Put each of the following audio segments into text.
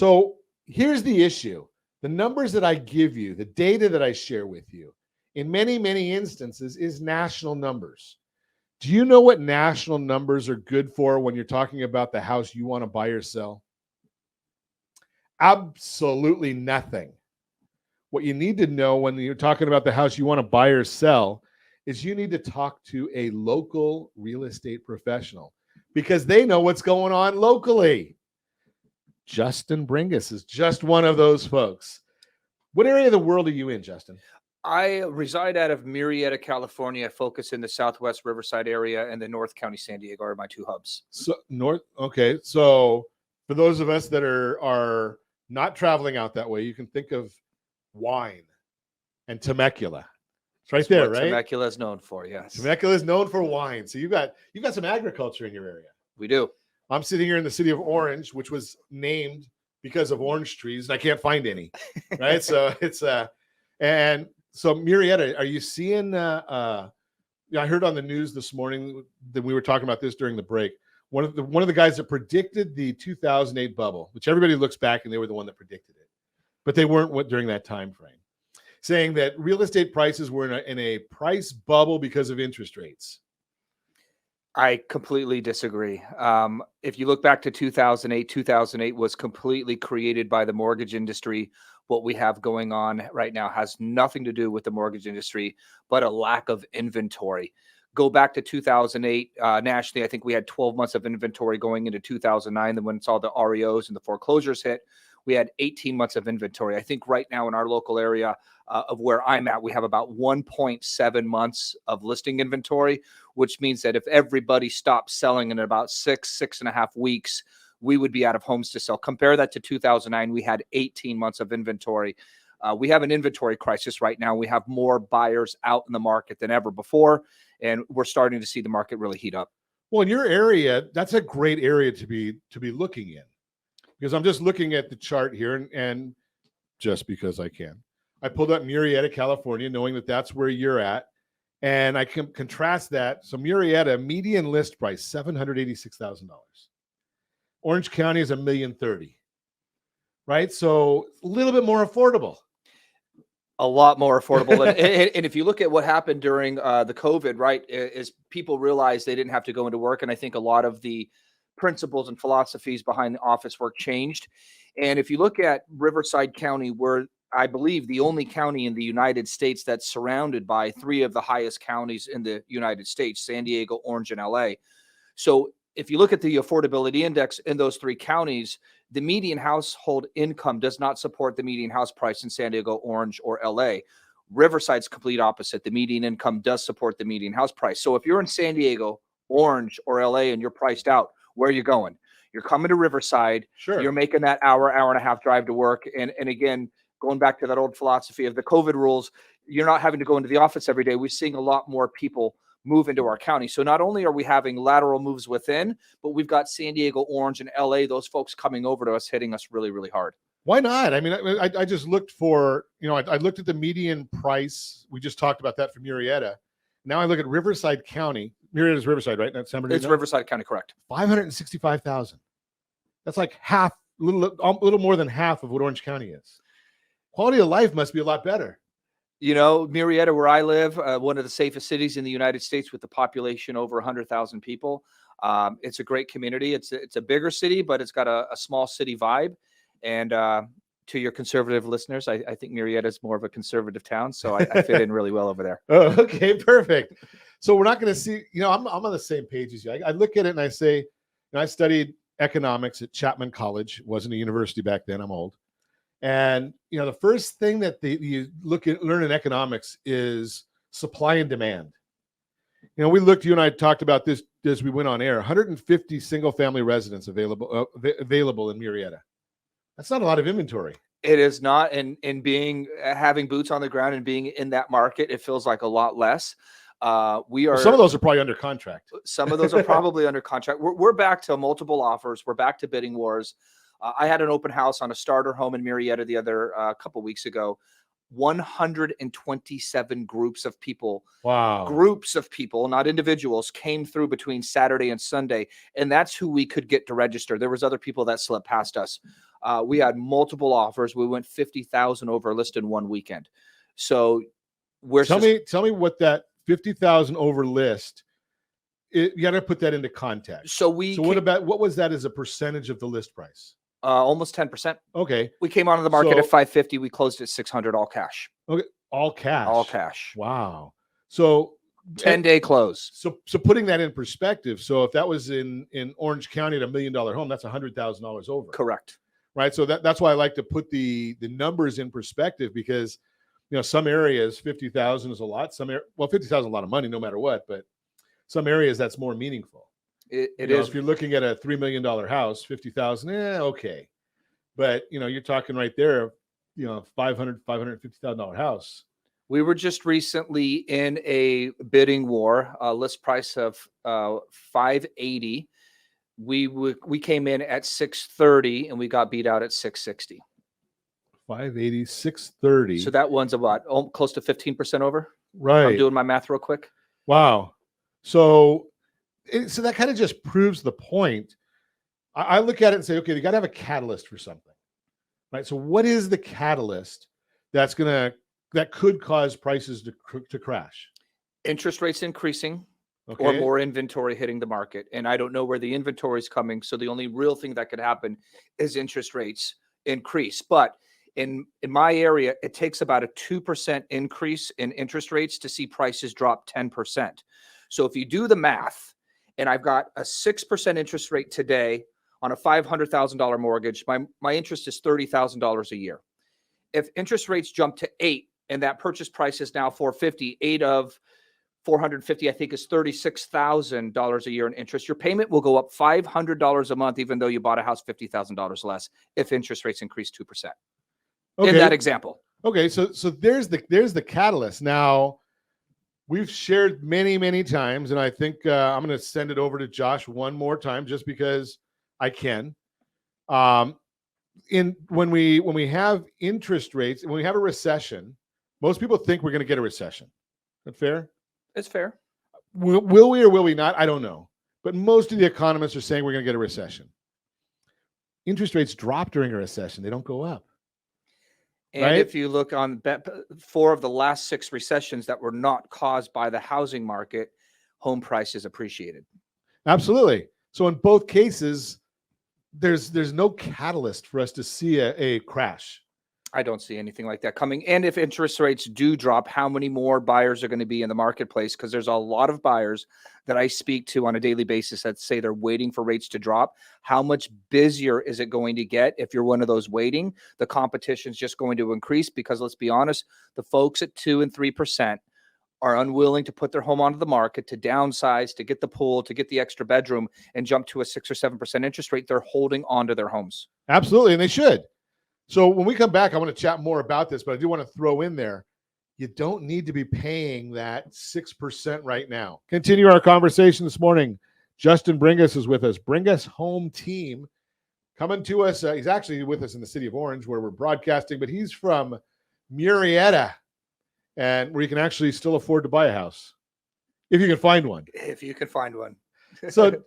So here's the issue. The numbers that I give you, the data that I share with you, in many, many instances is national numbers. Do you know what national numbers are good for when you're talking about the house you want to buy or sell? Absolutely nothing. What you need to know when you're talking about the house you want to buy or sell is you need to talk to a local real estate professional because they know what's going on locally. Justin Bringas is just one of those folks. What area of the world are you in, Justin? I reside out of Murrieta, California. I focus in the Southwest Riverside area, and the North County, San Diego are my two hubs. So okay. So for those of us that are not traveling out that way, you can think of wine and Temecula. It's right there, right? Temecula is known for, yes. Temecula is known for wine. So you've got some agriculture in your area. We do. I'm sitting here in the city of Orange, which was named because of orange trees, and I can't find any. Right. So it's and so Murrieta, are you seeing I heard on the news this morning that we were talking about this during the break. One of the guys that predicted the 2008 bubble, which everybody looks back and they were the one that predicted it, but they weren't during that time frame, saying that real estate prices were in a price bubble because of interest rates. I completely disagree. If you look back to 2008 was completely created by the mortgage industry. What we have going on right now has nothing to do with the mortgage industry, but a lack of inventory. Go back to 2008, nationally, I think we had 12 months of inventory going into 2009. Then when it's all the REOs and the foreclosures hit, we had 18 months of inventory. I think right now in our local area of where I'm at, we have about 1.7 months of listing inventory, which means that if everybody stopped selling in about 6.5 weeks, we would be out of homes to sell. Compare that to 2009. We had 18 months of inventory. We have an inventory crisis right now. We have more buyers out in the market than ever before, and we're starting to see the market really heat up. Well, in your area, that's a great area to be looking in, because I'm just looking at the chart here, and just because I can, I pulled up Murrieta, California, knowing that that's where you're at, and I can contrast that. So Murrieta, median list price $786,000. Orange County is $1,030,000, right? So a little bit more affordable. A lot more affordable. And if you look at what happened during the COVID, right, is people realized they didn't have to go into work. And I think a lot of the principles and philosophies behind the office work changed. And if you look at Riverside County, we're, I believe, the only county in the United States that's surrounded by three of the highest counties in the United States: San Diego, Orange, and LA. So if you look at the affordability index in those three counties, the median household income does not support the median house price in San Diego, Orange, or LA. Riverside's complete opposite. The median income does support the median house price. So if you're in San Diego, Orange, or LA and you're priced out, where are you going? You're coming to Riverside. Sure. You're making that hour and a half drive to work. And again, going back to that old philosophy of the COVID rules, you're not having to go into the office every day. We're seeing a lot more people move into our county. So not only are we having lateral moves within, but we've got San Diego, Orange, and LA, those folks coming over to us, hitting us really, really hard. Why not? I mean, I just looked for, I looked at the median price. We just talked about that for Murrieta. Now I look at Riverside County. Murrieta is Riverside, right? That's San Bernardino? It's Riverside County, correct. $565,000. That's like half, a little more than half of what Orange County is. Quality of life must be a lot better. You know, Murrieta, where I live, one of the safest cities in the United States with a population over 100,000 people. It's a great community. It's a bigger city, but it's got a small city vibe. And to your conservative listeners, I think Murrieta is more of a conservative town, so I fit in really well over there. Oh, okay, perfect. So we're not going to see, I'm on the same page as you. I look at it and I say, I studied economics at Chapman College. It wasn't a university back then. I'm old. And, the first thing that you learn in economics is supply and demand. You and I talked about this as we went on air, 150 single family residents available in Murrieta. That's not a lot of inventory. It is not. And having boots on the ground and being in that market, it feels like a lot less. Some of those are probably under contract. Some of those are probably under contract. We're back to multiple offers. We're back to bidding wars. I had an open house on a starter home in Murrieta the other couple weeks ago. 127 groups of people. Wow. Groups of people, not individuals, came through between Saturday and Sunday. And that's who we could get to register. There was other people that slipped past us. We had multiple offers. We went 50,000 over list in one weekend. So tell me what that 50,000 over list. You got to put that into context. So what was that as a percentage of the list price? Almost 10%. Okay. We came onto the market at 550. We closed at 600, all cash. Okay. All cash. All cash. Wow. So 10-day close. So putting that in perspective. So if that was in Orange County at $1 million home, that's $100,000 over. Correct. Right. So that's why I like to put the numbers in perspective, because, some areas 50,000 is a lot. 50,000 is a lot of money no matter what, but some areas that's more meaningful. It is. If you're looking at a $3 million house, 50,000, okay. But, you're talking right there, $550,000 house. We were just recently in a bidding war, list price of $580. We came in at $630 and we got beat out at $660. $580, $630. So that one's about close to 15% over. Right. I'm doing my math real quick. Wow. So that kind of just proves the point. I look at it and say, okay, you got to have a catalyst for something, right? So what is the catalyst that could cause prices to crash? Interest rates increasing, okay, or more inventory hitting the market. And I don't know where the inventory is coming. So the only real thing that could happen is interest rates increase. But in my area, it takes about a 2% increase in interest rates to see prices drop 10%. So if you do the math, and I've got a 6% interest rate today on a $500,000 mortgage, my interest is $30,000 a year. If interest rates jump to 8 and that purchase price is now $450, 8 of 450, I think, is $36,000 a year in interest. Your payment will go up $500 a month, even though you bought a house $50,000 less, if interest rates increase 2%. Okay. In that example. Okay, so there's the catalyst. Now, we've shared many times, and I think I'm going to send it over to Josh one more time, just because I can. When we have interest rates, when we have a recession, most people think we're going to get a recession. Is that fair? It's fair. Will we or will we not? I don't know. But most of the economists are saying we're going to get a recession. Interest rates drop during a recession. They don't go up. And right? If you look on 4 of the last 6 recessions that were not caused by the housing market, home prices appreciated. Absolutely. So in both cases, there's no catalyst for us to see a crash. I don't see anything like that coming. And if interest rates do drop, how many more buyers are going to be in the marketplace? Because there's a lot of buyers that I speak to on a daily basis that say they're waiting for rates to drop. How much busier is it going to get if you're one of those waiting? The competition's just going to increase, because let's be honest, the folks at 2 and 3% are unwilling to put their home onto the market, to downsize, to get the pool, to get the extra bedroom, and jump to a 6 or 7% interest rate. They're holding onto their homes. Absolutely, and they should. So when we come back, I want to chat more about this, but I do want to throw in there, you don't need to be paying that 6% right now. Continue our conversation this morning. Justin Bringas is with us. Bringas Home Team coming to us. He's actually with us in the city of Orange, where we're broadcasting, but he's from Murrieta, and where you can actually still afford to buy a house if you can find one. If you can find one. So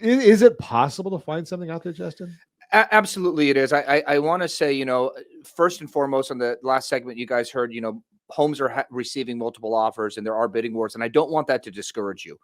is it possible to find something out there, Justin? Absolutely, it is. I want to say, first and foremost, on the last segment, you guys heard, homes are receiving multiple offers and there are bidding wars. And I don't want that to discourage you.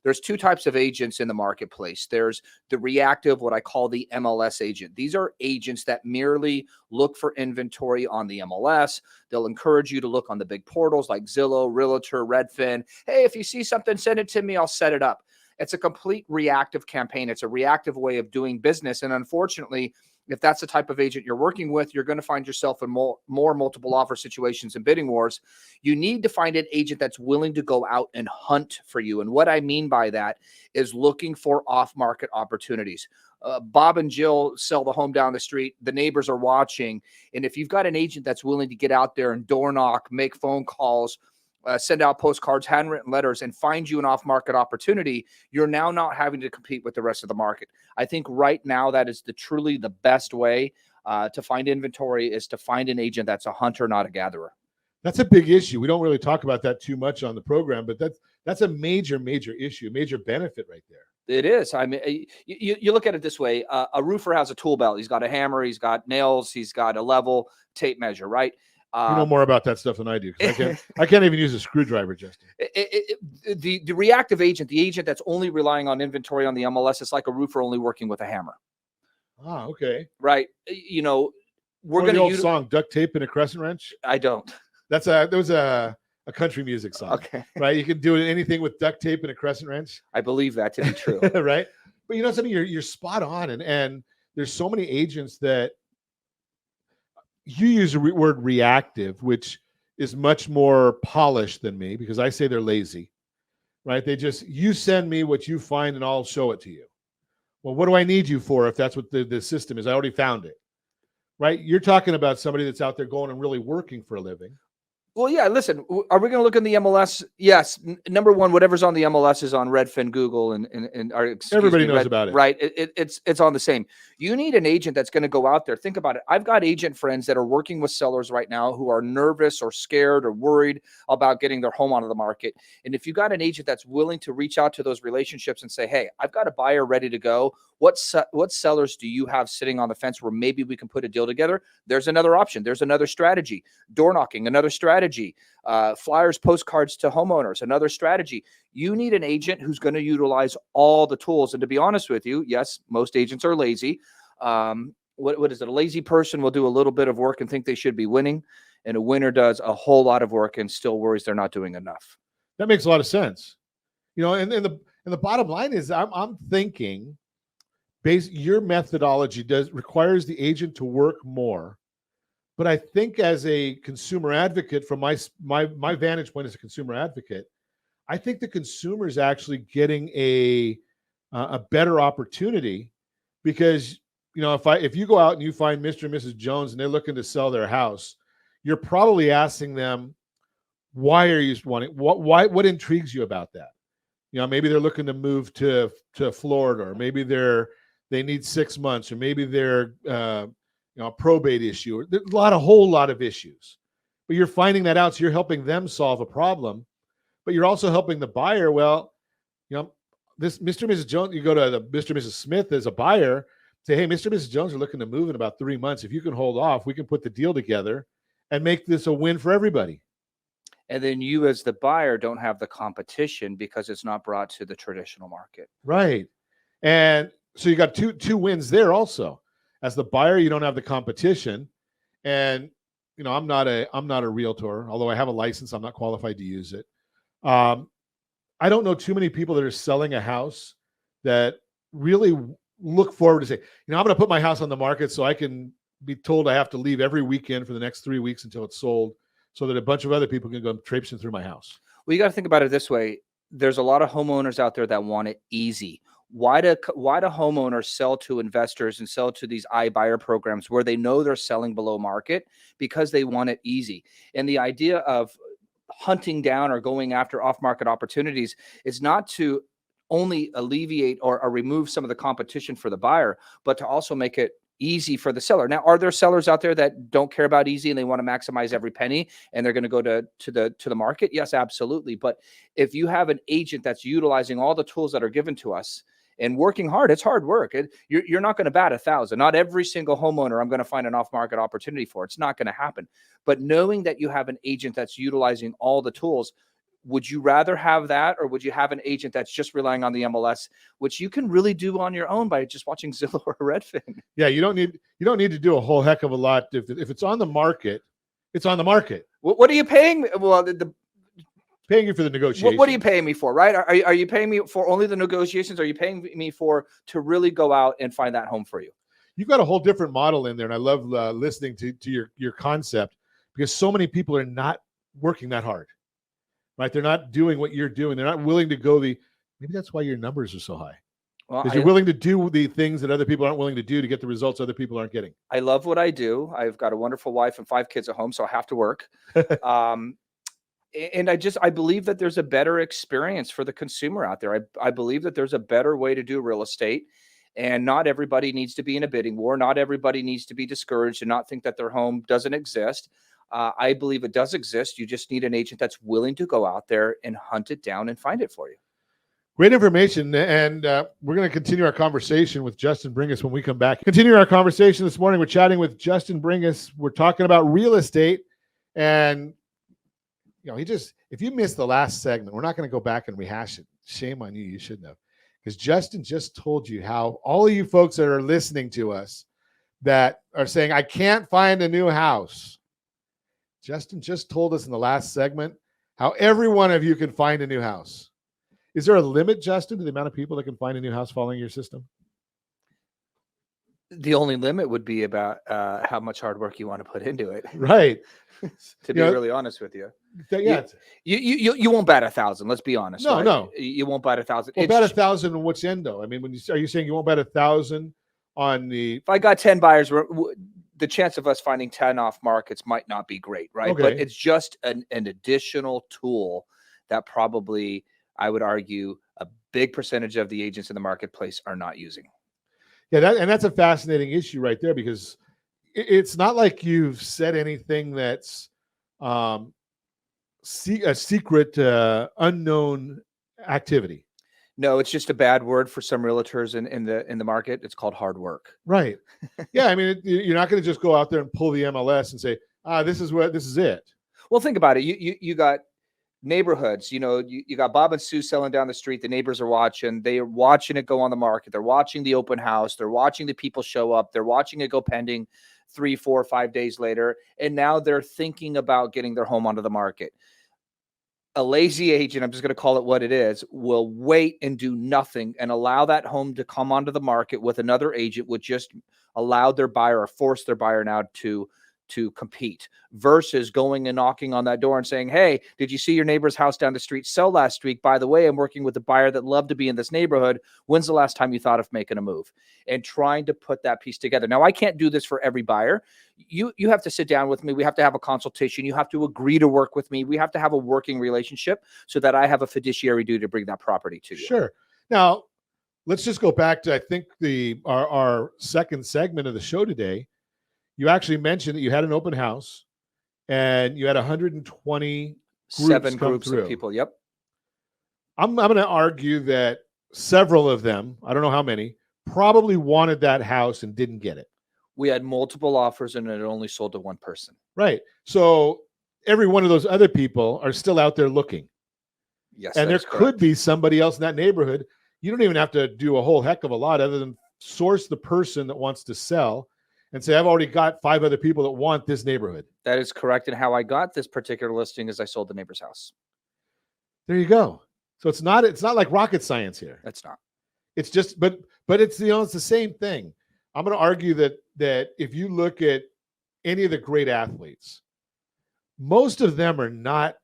There's 2 types of agents in the marketplace. There's the reactive, what I call the MLS agent. These are agents that merely look for inventory on the MLS. They'll encourage you to look on the big portals like Zillow, Realtor, Redfin. Hey, if you see something, send it to me. I'll set it up. It's a complete reactive campaign. It's a reactive way of doing business. And unfortunately, if that's the type of agent you're working with, you're going to find yourself in more multiple offer situations and bidding wars. You need to find an agent that's willing to go out and hunt for you. And what I mean by that is looking for off-market opportunities. Bob and Jill sell the home down the street. The neighbors are watching. And if you've got an agent that's willing to get out there and door knock, make phone calls, send out postcards, handwritten letters, and find you an off-market opportunity, you're now not having to compete with the rest of the market. I think right now that is truly the best way to find inventory, is to find an agent that's a hunter, not a gatherer. That's a big issue. We don't really talk about that too much on the program, but That's a major, major issue, major benefit right there. It is. I mean, you look at it this way. A roofer has a tool belt. He's got a hammer. He's got nails. He's got a level, tape measure, right? You know more about that stuff than I do, because I can't even use a screwdriver, Justin. The reactive agent, the agent that's only relying on inventory on the MLS, is like a roofer only working with a hammer. Ah, okay. Right. You know, we're What going the old song, duct tape and a crescent wrench? I don't. There was a country music song. Okay. Right. You can do anything with duct tape and a crescent wrench. I believe that to be true. Right. But you know something, you're spot on. And there's so many agents that you use the word reactive, which is much more polished than me, because I say they're lazy. Right. You send me what you find and I'll show it to you. Well, what do I need you for if that's what the system is? I already found it. Right. You're talking about somebody that's out there going and really working for a living. Well, yeah, listen, are we going to look in the MLS? Yes. Number one, whatever's on the MLS is on Redfin, Google, and everybody knows about it. Right. It's on the same. You need an agent that's going to go out there. Think about it. I've got agent friends that are working with sellers right now who are nervous or scared or worried about getting their home onto the market. And if you got an agent that's willing to reach out to those relationships and say, hey, I've got a buyer ready to go. What sellers do you have sitting on the fence where maybe we can put a deal together? There's another option. There's another strategy. Door knocking, another strategy. Flyers, postcards to homeowners, another strategy. You need an agent who's going to utilize all the tools. And to be honest with you, yes, most agents are lazy. What is it? A lazy person will do a little bit of work and think they should be winning. And a winner does a whole lot of work and still worries they're not doing enough. That makes a lot of sense. You know, and the bottom line is I'm thinking your methodology requires the agent to work more. But I think as a consumer advocate, from my vantage point as a consumer advocate, I think the consumer is actually getting a better opportunity, because, you know, if you go out and you find Mr. and Mrs. Jones and they're looking to sell their house, you're probably asking them, why are you wanting, what intrigues you about that? You know, maybe they're looking to move to Florida, or maybe they need 6 months, or maybe they're a probate issue. There's a whole lot of issues, but you're finding that out. So you're helping them solve a problem, but you're also helping the buyer. Well, you know, this Mr. and Mrs. Jones, you go to the Mr. and Mrs. Smith as a buyer, say, hey, Mr. and Mrs. Jones are looking to move in about 3 months. If you can hold off, we can put the deal together and make this a win for everybody. And then you as the buyer don't have the competition because it's not brought to the traditional market. Right. And so you got two wins there also. As the buyer, you don't have the competition. And, you know, I'm not a realtor, although I have a license. I'm not qualified to use it. I don't know too many people that are selling a house that really look forward to say, you know, I'm going to put my house on the market so I can be told I have to leave every weekend for the next 3 weeks until it's sold, so that a bunch of other people can go traipsing through my house. Well, you got to think about it this way. There's a lot of homeowners out there that want it easy. Why do homeowners sell to investors and sell to these iBuyer programs where they know they're selling below market? Because they want it easy. And the idea of hunting down or going after off-market opportunities is not to only alleviate or remove some of the competition for the buyer, but to also make it easy for the seller. Now, are there sellers out there that don't care about easy and they want to maximize every penny and they're going to go to the market? Yes, absolutely. But if you have an agent that's utilizing all the tools that are given to us and working hard, it's hard work. You're not going to bat 1,000. Not every single homeowner I'm going to find an off-market opportunity for. It's not going to happen. But knowing that you have an agent that's utilizing all the tools, would you rather have that, or would you have an agent that's just relying on the MLS, which you can really do on your own by just watching Zillow or Redfin? Yeah, you don't need to do a whole heck of a lot. If it's on the market, it's on the market. What are you paying me? Well, paying you for the negotiation. What are you paying me for, right? Are you paying me for only the negotiations? Are you paying me to really go out and find that home for you? You've got a whole different model in there, and I love listening to your concept, because so many people are not working that hard. Right? They're not doing what you're doing. They're not willing to go maybe that's why your numbers are so high. Well, because you're willing to do the things that other people aren't willing to do to get the results other people aren't getting. I love what I do. I've got a wonderful wife and 5 kids at home, so I have to work. And I believe that there's a better experience for the consumer out there. I believe that there's a better way to do real estate, and not everybody needs to be in a bidding war. Not everybody needs to be discouraged and not think that their home doesn't exist. I believe it does exist. You just need an agent that's willing to go out there and hunt it down and find it for you. Great information. And we're going to continue our conversation with Justin Bringas when we come back. Continue our conversation this morning. We're chatting with Justin Bringas. We're talking about real estate. And, if you missed the last segment, we're not going to go back and rehash it. Shame on you. You shouldn't have. Because Justin just told you how all of you folks that are listening to us that are saying, I can't find a new house. Justin just told us in the last segment how every one of you can find a new house. Is there a limit, Justin, to the amount of people that can find a new house following your system? The only limit would be about how much hard work you want to put into it. Right. To be really honest with you. Yeah. You won't bat 1,000. Let's be honest. No, right? no. You won't bat 1,000. Well, bat 1,000 in which end, though? I mean, are you saying you won't bat 1,000 on the... If I got 10 buyers, the chance of us finding 10 off markets might not be great, right? Okay. But it's just an additional tool that probably, I would argue, a big percentage of the agents in the marketplace are not using. Yeah, that's a fascinating issue right there, because it's not like you've said anything that's a secret, unknown activity. No, it's just a bad word for some realtors in the market. It's called hard work. Right. Yeah, I mean, you're not going to just go out there and pull the MLS and say, this is it. Well, think about it. You got neighborhoods, you got Bob and Sue selling down the street. The neighbors are watching. They are watching it go on the market. They're watching the open house. They're watching the people show up. They're watching it go pending 3, 4, 5 days later. And now they're thinking about getting their home onto the market. A lazy agent, I'm just going to call it what it is, will wait and do nothing and allow that home to come onto the market with another agent, would just allow their buyer or force their buyer now to compete, versus going and knocking on that door and saying, hey, did you see your neighbor's house down the street sell last week? By the way, I'm working with a buyer that loved to be in this neighborhood. When's the last time you thought of making a move? And trying to put that piece together. Now, I can't do this for every buyer. You have to sit down with me. We have to have a consultation. You have to agree to work with me. We have to have a working relationship so that I have a fiduciary duty to bring that property to you. Sure. Now, let's just go back to, I think, our second segment of the show today. You actually mentioned that you had an open house and you had 120 groups of people. Yep. I'm going to argue that several of them, I don't know how many, probably wanted that house and didn't get it. We had multiple offers and it only sold to one person. Right. So every one of those other people are still out there looking. Yes. And there could be somebody else in that neighborhood. You don't even have to do a whole heck of a lot other than source the person that wants to sell and say, I've already got 5 other people that want this neighborhood. That is correct. And how I got this particular listing is I sold the neighbor's house. There you go. So it's not like rocket science here. That's not. It's just, but it's, it's the same thing. I'm going to argue that if you look at any of the great athletes, most of them are not,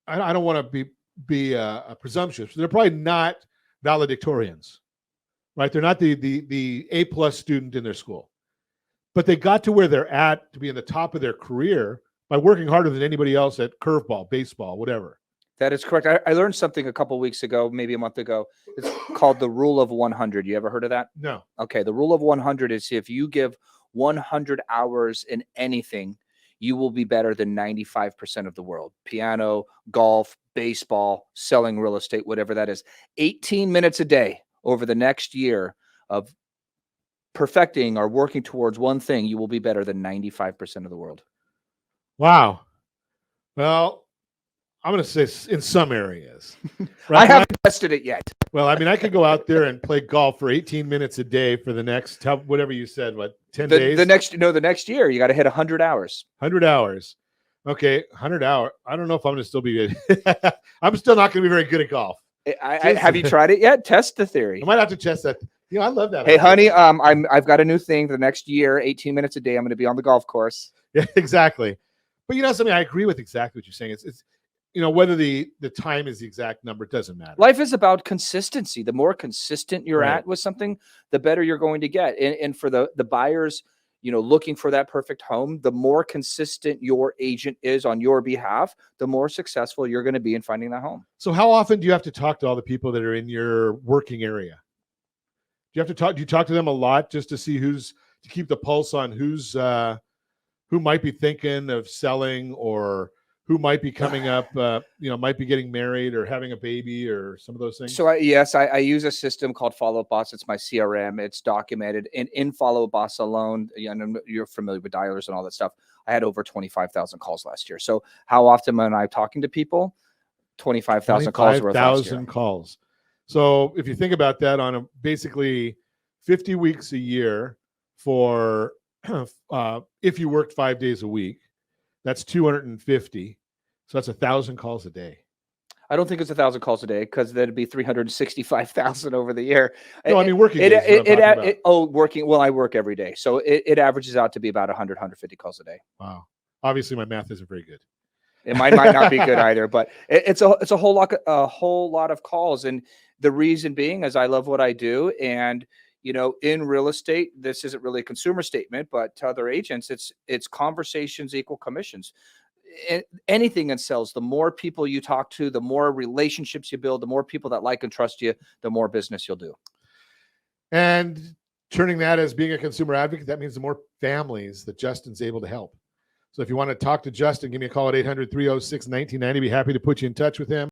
I don't want to be presumptuous. They're probably not valedictorians, right? They're not the A+ student in their school. But they got to where they're at to be in the top of their career by working harder than anybody else at curveball, baseball, whatever. That is correct. I learned something a couple of weeks ago, maybe a month ago. It's called the rule of 100. You ever heard of that? No. Okay. The rule of 100 is if you give 100 hours in anything, you will be better than 95% of the world. Piano, golf, baseball, selling real estate, whatever that is. 18 minutes a day over the next year of perfecting or working towards one thing, you will be better than 95% of the world. Wow. Well, I'm going to say in some areas. Right? I haven't tested it yet. Well, I mean, I could go out there and play golf for 18 minutes a day for the next, whatever you said, 10 days? The next year, you got to hit 100 hours. 100 hours. Okay, 100 hours. I don't know if I'm going to still be good. I'm still not going to be very good at golf. Have you tried it yet? Test the theory. I might have to test that. I love that. Hey, honey, I've got a new thing. The next year, 18 minutes a day, I'm going to be on the golf course. Yeah, exactly. But something I agree with exactly what you're saying. It's whether the time is the exact number, it doesn't matter. Life is about consistency. The more consistent you're at with something, the better you're going to get. And for the buyers, looking for that perfect home, the more consistent your agent is on your behalf, the more successful you're going to be in finding that home. So how often do you have to talk to all the people that are in your working area? Do you talk to them a lot just to see to keep the pulse on who's who might be thinking of selling, or who might be coming up, might be getting married or having a baby or some of those things? So I use a system called Follow Up Boss. It's my CRM. It's documented in Follow Up Boss alone. You're familiar with dialers and all that stuff. I had over 25,000 calls last year. So how often am I talking to people? 25,000 calls worth last year. 25,000 calls. So if you think about that on basically 50 weeks a year for if you worked 5 days a week, that's 250. So that's 1,000 calls a day. I don't think it's 1,000 calls a day, because that'd be 365,000 over the year. No, I mean working days. Working. Well, I work every day, so it averages out to be about 100, 150 calls a day. Wow. Obviously, my math isn't very good. It might not be good either, but it's a whole lot of calls, and the reason being is I love what I do, and in real estate, this isn't really a consumer statement, but to other agents, it's conversations equal commissions. Anything in sales, the more people you talk to, the more relationships you build, the more people that like and trust you, the more business you'll do. And turning that as being a consumer advocate, that means the more families that Justin's able to help. So if you want to talk to Justin, give me a call at 800-306-1990. Be happy to put you in touch with him.